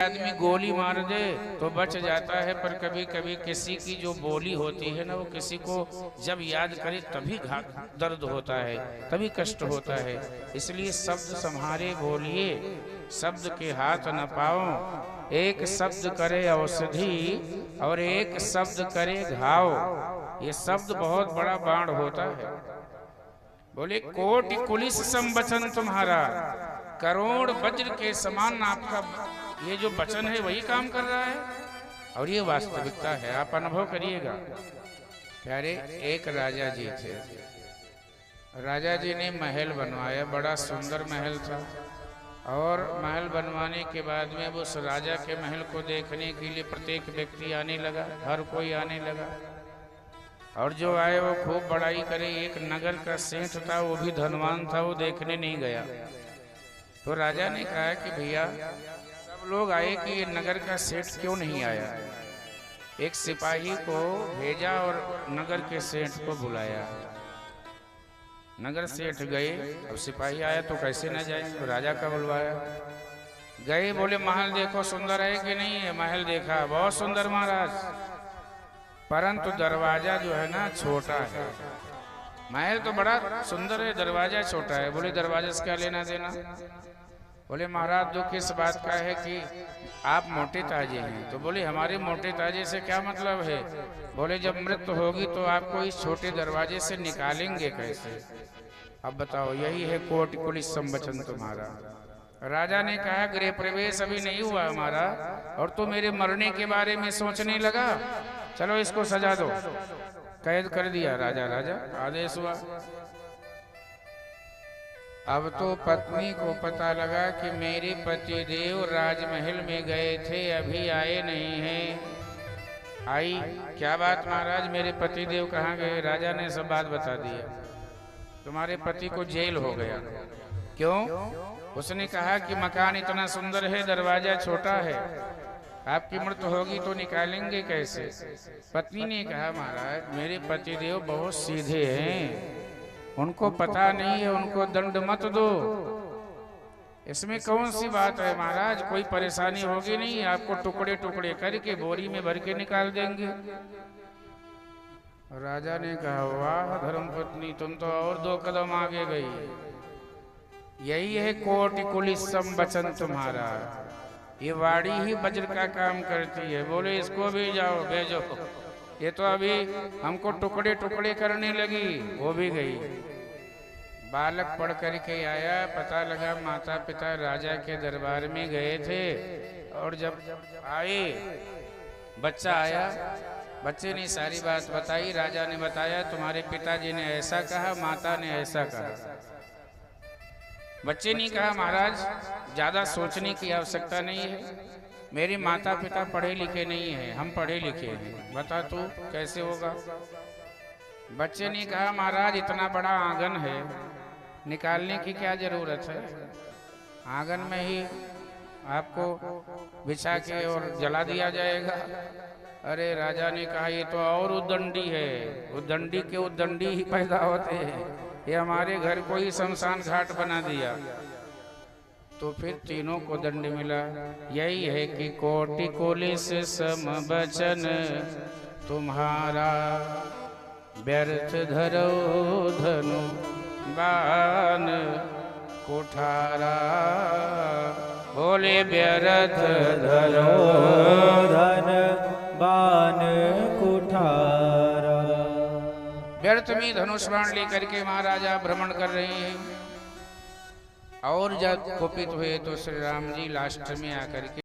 आदमी गोली मार दे तो बच जाता है, पर कभी कभी किसी की जो बोली होती है ना, वो किसी को जब याद करे तभी दर्द होता है, तभी कष्ट होता है। इसलिए शब्द संहारे बोलिए, शब्द के हाथ न पाओ। एक शब्द करे औषधि और एक शब्द करे घाव। ये शब्द बहुत बड़ा बाण होता है। बोले कोटि कुलिस संवचन तुम्हारा, करोड़ वज्र के समान आपका ये जो वचन है वही काम कर रहा है, और ये वास्तविकता है। आप अनुभव करिएगा। प्यारे, एक राजा जी थे। राजा जी ने महल बनवाया, बड़ा सुंदर महल था। और महल बनवाने के बाद में उस राजा के महल को देखने के लिए प्रत्येक व्यक्ति आने लगा, हर कोई आने लगा। और जो आए वो खूब बड़ाई करे। एक नगर का सेठ था, वो भी धनवान था, वो देखने नहीं गया। तो राजा ने कहा कि भैया, सब लोग आए कि ये नगर का सेठ क्यों नहीं आया। एक सिपाही को भेजा और नगर के सेठ को बुलाया। नगर सेठ गए, अब सिपाही आया तो कैसे न जाए, तो राजा का बुलवाया। गए, बोले महल देखो सुंदर है कि नहीं है। महल देखा, बहुत सुंदर महाराज, परंतु दरवाजा जो है ना छोटा है। महल तो बड़ा सुंदर है, दरवाजा छोटा है। बोले दरवाजे से क्या लेना देना। बोले महाराज दुख इस बात का है कि आप मोटे ताजे हैं। तो बोले हमारे मोटे ताजे से क्या मतलब है। बोले जब मृत्यु होगी तो आपको इस छोटे दरवाजे से निकालेंगे कैसे। अब बताओ, यही है कोटि कुलिस संवचन तुम्हारा। राजा ने कहा गृह प्रवेश अभी नहीं हुआ हमारा, और तो मेरे मरने के बारे में सोचने लगा। चलो इसको सजा दो। कैद कर दिया राजा। आदेश हुआ। अब तो पत्नी को पता लगा कि मेरे पति देव राजमहल में गए थे, अभी आए नहीं हैं। आई, क्या बात महाराज, मेरे पति देव कहाँ गए। राजा ने सब बात बता दिया। तुम्हारे पति को जेल हो गया। क्यों। उसने कहा कि मकान इतना सुंदर है, दरवाजा छोटा है, आपकी मृत्यु होगी तो निकालेंगे कैसे। पत्नी ने कहा महाराज मेरे पति देव बहुत सीधे हैं, उनको पता नहीं है, उनको दंड मत दो। इसमें कौन सी बात है महाराज, कोई परेशानी होगी नहीं, आपको टुकड़े टुकड़े करके बोरी में भर के निकाल देंगे। राजा ने कहा वाह धर्मपत्नी, तुम तो और 2 कदम आगे गई। यही है कोटि कुलिस संवचन तुम्हारा। ये वाड़ी ही वज्र का काम करती है। बोले इसको भी जाओ, भेजो। ये तो अभी हमको टुकड़े टुकड़े करने लगी, वो भी गई। बालक पढ़ करके आया, पता लगा माता पिता राजा के दरबार में गए थे। और जब आए, बच्चा आया, बच्चे ने सारी बात बताई। राजा ने बताया तुम्हारे पिताजी ने ऐसा कहा, माता ने ऐसा कहा। बच्चे ने कहा महाराज ज्यादा सोचने की आवश्यकता नहीं है, मेरे माता पिता पढ़े लिखे नहीं हैं, हम पढ़े लिखे हैं, बता तू कैसे होगा। बच्चे ने कहा महाराज इतना बड़ा आंगन है, निकालने की क्या जरूरत है, आंगन में ही आपको बिछा के और जला दिया जाएगा। अरे राजा ने कहा ये तो और उद्दंडी है, उद्दंडी के उद्दंडी ही पैदा होते हैं, ये हमारे घर को ही शमशान घाट बना दिया। तो फिर तीनों को दंड मिला। यही है कि कोटि कुलिस समवचन तुम्हारा, व्यर्थ धरो धनु बाण कुठारा। बोले व्यर्थ धरो धन बाण कुठारा। व्यर्थ में धनुष बाण लेकर के महाराजा भ्रमण कर रहे हैं। और जब कुपित हुए तो श्री राम जी लास्ट में आकर के